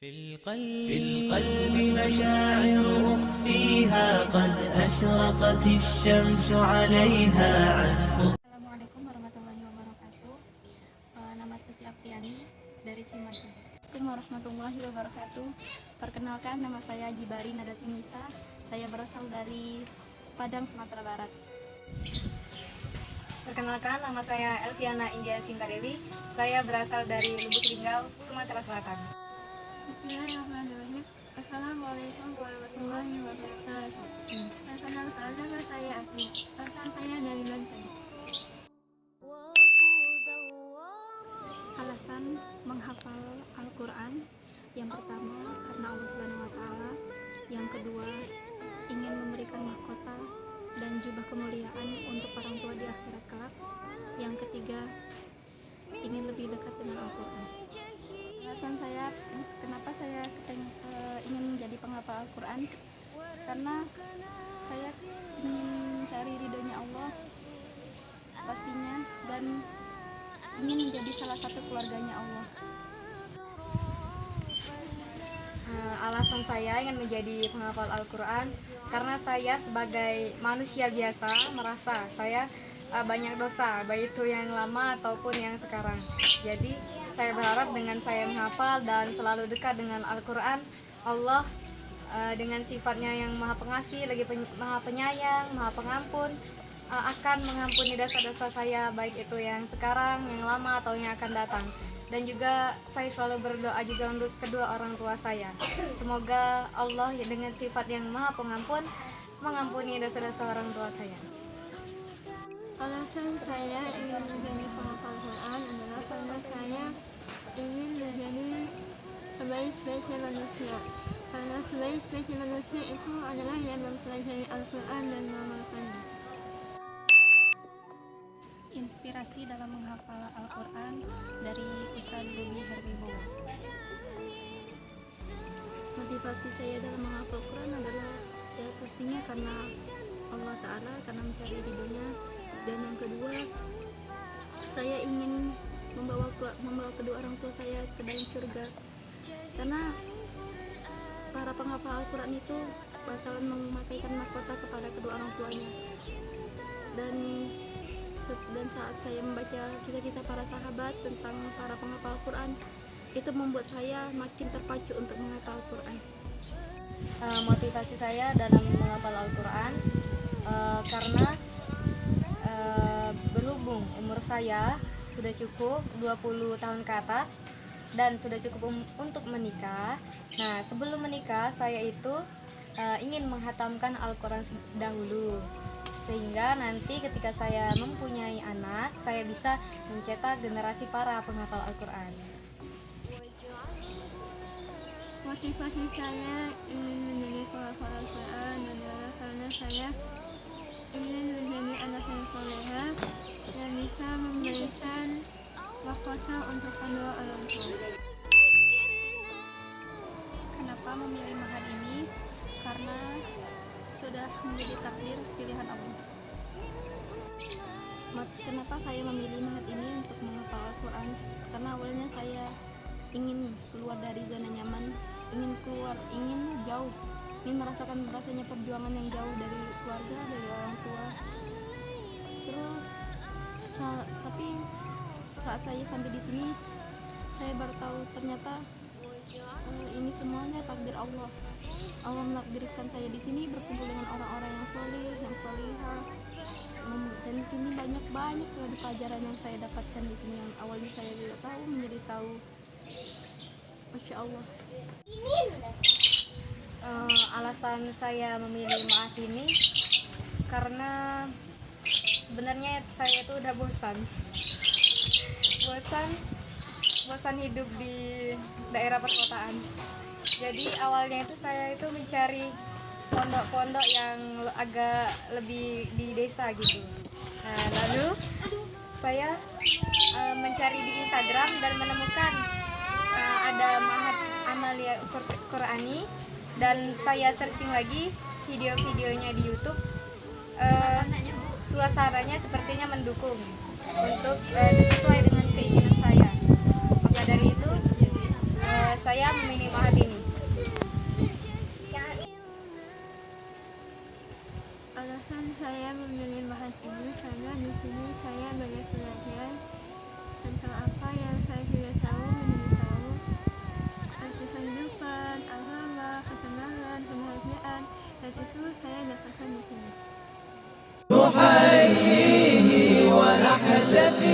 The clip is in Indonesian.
في القلب مشاعر أخفيها قد أشرقت الشمس عليها Assalamualaikum warahmatullahi wabarakatuh. Nama Susi Apriani dari Cimahi. Assalamualaikum warahmatullahi wabarakatuh. Perkenalkan, nama saya Jibari Nadatinisa. Saya berasal dari Padang, Sumatera Barat. Perkenalkan, nama saya Elviana India Sintadewi. Saya berasal dari Lubuk Linggau, Sumatera Selatan. Bismillahirrahmanirrahim. Assalamualaikum warahmatullahi wabarakatuh. Perkenalkan, nama saya Asli. Asal saya dari Banten. Alasan menghafal Al-Quran: yang pertama, karena Allah Subhanahu wa Ta'ala. Yang kedua, ingin memberikan mahkota dan jubah kemuliaan untuk orang tua di akhirat kelak. Yang ketiga, ingin lebih dekat dengan Al-Quran. Alasan saya kenapa saya ingin menjadi penghafal Al-Quran, karena saya ingin mencari ridhonya Allah pastinya, dan ingin menjadi salah satu keluarganya Allah. Alasan saya ingin menjadi penghafal Al-Quran karena saya sebagai manusia biasa merasa saya banyak dosa, baik itu yang lama ataupun yang sekarang. Jadi saya berharap dengan saya menghafal dan selalu dekat dengan Al-Quran, Allah dengan sifatnya yang maha pengasih, lagi maha penyayang, maha pengampun, akan mengampuni dosa-dosa saya, baik itu yang sekarang, yang lama, atau yang akan datang. Dan juga saya selalu berdoa juga untuk kedua orang tua saya. Semoga Allah dengan sifat yang maha pengampun mengampuni dosa-dosa orang tua saya. Alasan saya ingin menjadi penghafal Quran adalah karena saya ingin menjadi sebaik-baiknya manusia. Karena sebaik-baiknya manusia itu adalah yang mempelajari Al-Quran dan mengamalkannya. Inspirasi dalam menghafal Al-Quran dari Ustaz Ruby Herwibowo. Motivasi saya dalam menghafal Quran adalah ya pastinya karena Allah Ta'ala, karena mencari ridhonya. Dan yang kedua, saya ingin membawa kedua orang tua saya ke dalam surga, karena para penghafal Al-Quran itu bakalan memakaikan mahkota kepada kedua orang tuanya. Dan saat saya membaca kisah-kisah para sahabat tentang para penghafal Al-Quran, itu membuat saya makin terpacu untuk menghafal Al-Quran. Motivasi saya dalam menghafal Al-Quran karena berhubung umur saya sudah cukup 20 tahun ke atas dan sudah cukup untuk menikah. Nah, sebelum menikah saya itu ingin menghatamkan Al-Quran dahulu, sehingga nanti ketika saya mempunyai anak, saya bisa mencetak generasi para penghafal Al-Quran. Motivasi saya ingin menjadi penghafal Al-Quran adalah karena saya ingin menjadi anak yang soleha yang bisa memberikan mahkota untuk kedua orang tua. Kenapa memilih mahad ini? Karena sudah menjadi takdir pilihan Allah. Kenapa saya memilih mahad ini untuk menghafal Al-Quran? Karena awalnya saya ingin keluar dari zona nyaman, ingin jauh, ingin merasakan rasanya perjuangan yang jauh dari keluarga, dari orang tua. Terus tapi saat saya sampai di sini, saya baru tahu ternyata ini semuanya takdir Allah. Allah menakdirkan saya di sini berkumpul dengan orang-orang yang soleh, yang solihah. Dan di sini banyak sekali pelajaran yang saya dapatkan di sini, yang awalnya saya tidak tahu menjadi tahu. Masya Allah. Alasan saya memilih maaf ini karena sebenarnya saya itu udah bosan hidup di daerah perkotaan. Jadi awalnya itu saya itu mencari pondok-pondok yang agak lebih di desa gitu. Nah, lalu saya mencari di Instagram dan menemukan ada Ma'had Amalia Qur'ani, dan saya searching lagi video-videonya di YouTube. Suasananya sepertinya mendukung untuk sesuai dengan keinginan saya. Maka dari itu saya memilih mahat ini? Alasan saya memilih mahat ini karena di sini saya banyak belajar tentang apa yang saya tidak tahu menjadi tahu, arti kehidupan, agama, kesenangan, kebahagiaan, dan itu saya dapatkan di sini. نحييه ونحتفي